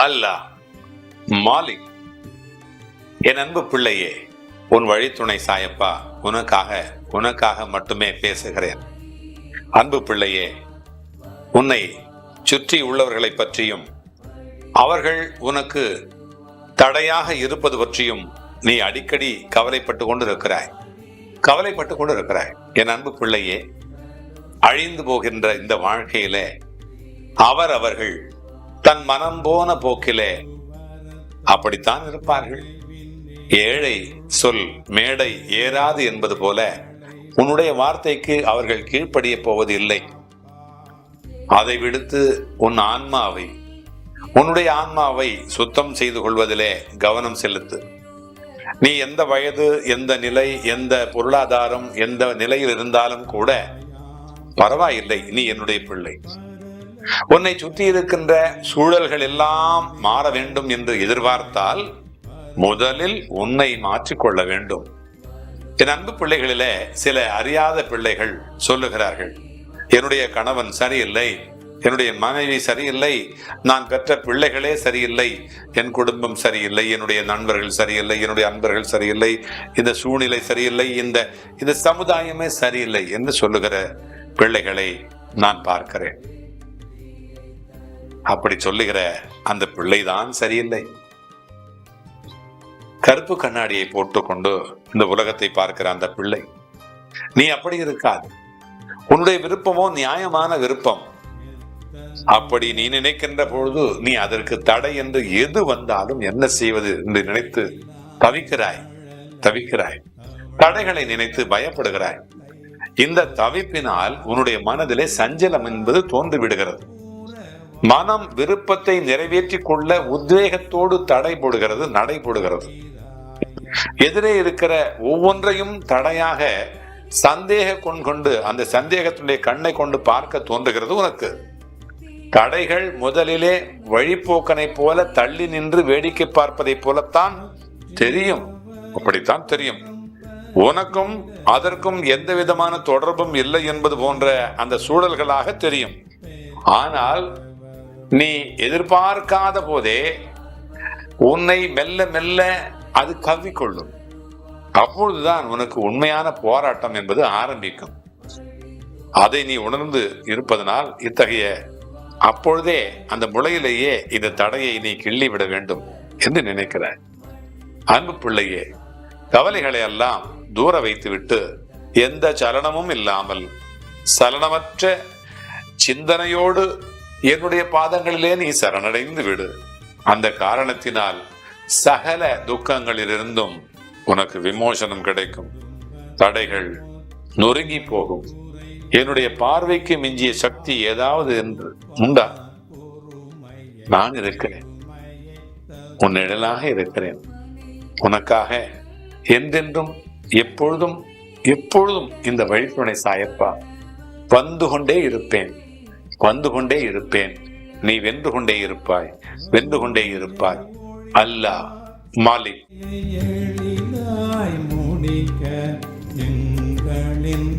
அல்லாஹ், மாலிக். என் அன்பு பிள்ளையே, உன் வழித்துணை சாயப்பா உனக்காக மட்டுமே பேசுகிறேன். அன்பு பிள்ளையே, உன்னை சுற்றி உள்ளவர்களை பற்றியும் அவர்கள் உனக்கு தடையாக இருப்பது பற்றியும் நீ அடிக்கடி கவலைப்பட்டு கொண்டிருக்கிறாய். என் அன்பு பிள்ளையே, அழிந்து போகின்ற இந்த வாழ்க்கையிலே அவர்கள் தன் மனம் போன போக்கிலே அப்படித்தான் இருப்பார்கள். ஏழை சொல் மேடை ஏறாது என்பது போல உன்னுடைய வார்த்தைக்கு அவர்கள் கீழ்ப்படிய போவது இல்லை. அதை விடுத்து உன்னுடைய ஆன்மாவை சுத்தம் செய்து கொள்வதிலே கவனம் செலுத்து. நீ எந்த வயது, எந்த நிலை, எந்த பொருளாதாரம், எந்த நிலையில் இருந்தாலும் கூட பரவாயில்லை, நீ என்னுடைய பிள்ளை. உன்னை சுற்றி இருக்கின்ற சூழல்கள் எல்லாம் மாற வேண்டும் என்று எதிர்பார்த்தால் முதலில் உன்னை மாற்றிக்கொள்ள வேண்டும். என் அன்பு பிள்ளைகளிலே சில அறியாத பிள்ளைகள் சொல்லுகிறார்கள், என்னுடைய கணவன் சரியில்லை, என்னுடைய மனைவி சரியில்லை, நான் பெற்ற பிள்ளைகளே சரியில்லை, என் குடும்பம் சரியில்லை, என்னுடைய நண்பர்கள் சரியில்லை, என்னுடைய அன்பர்கள் சரியில்லை, இந்த சூழ்நிலை சரியில்லை, இந்த சமுதாயமே சரியில்லை என்று சொல்லுகிற பிள்ளைகளை நான் பார்க்கிறேன். அப்படி சொல்லுகிற அந்த பிள்ளைதான் சரியில்லை. கருப்பு கண்ணாடியை போட்டுக்கொண்டு இந்த உலகத்தை பார்க்கிற அந்த பிள்ளை, நீ அப்படி இருக்காது. உன்னுடைய விருப்பமோ நியாயமான விருப்பம். அப்படி நீ நினைக்கின்ற பொழுது நீ அதற்கு தடை என்று எது வந்தாலும் என்ன செய்வது என்று நினைத்து தவிக்கிறாய். தடைகளை நினைத்து பயப்படுகிறாய். இந்த தவிப்பினால் உன்னுடைய மனதிலே சஞ்சலம் என்பது தோன்றிவிடுகிறது. மனம் விருப்பத்தை நிறைவேற்றிக் கொள்ள உத்வேகத்தோடு நடை போடுகிறது. எதிரே இருக்கிற ஒவ்வொன்றையும் தடையாக சந்தேகம் கொண்டு அந்த சந்தேகத்தினுடைய கண்ணை கொண்டு பார்க்க தோன்றுகிறது உனக்கு. தடைகள் முதலிலே வழிபோக்கனை போல தள்ளி நின்று வேடிக்கை பார்ப்பதை போலத்தான் தெரியும். அப்படித்தான் தெரியும். உனக்கும் அதற்கும் எந்த விதமான தொடர்பும் இல்லை என்பது போன்ற அந்த சூழல்களாக தெரியும். ஆனால் நீ எதிர்பார்க்காத போதே உன்னை மெல்ல மெல்ல அது கவ்விக்கொள்ளும். அப்பொழுதுதான் உனக்கு உண்மையான போராட்டம் என்பது ஆரம்பிக்கும். அதை நீ உணர்ந்து இருப்பதனால் அப்பொழுதே அந்த முளையிலேயே இந்த தடையை நீ கிள்ளி விட வேண்டும் என்று நினைக்கிறாய். அன்பு பிள்ளையே, கவலைகளை எல்லாம் தூர வைத்துவிட்டு எந்த சலனமும் இல்லாமல் சலனமற்ற சிந்தனையோடு என்னுடைய பாதங்களிலே நீ சரணடைந்து விடு. அந்த காரணத்தினால் சகல துக்கங்களிலிருந்தும் உனக்கு விமோசனம் கிடைக்கும். தடைகள் நொறுங்கி போகும். என்னுடைய பார்வைக்கு மிஞ்சிய சக்தி ஏதாவது என்று உண்டா? நான் இருக்கிறேன், உன் நிழலாக இருக்கிறேன். உனக்காக என்றென்றும் எப்பொழுதும் இந்த வழித்துணை சாயப்பா வந்து கொண்டே இருப்பேன். நீ வென்று கொண்டே இருப்பாய். அல்லாஹ், மாலிக். எளிதாய் முடிக்க எங்களின்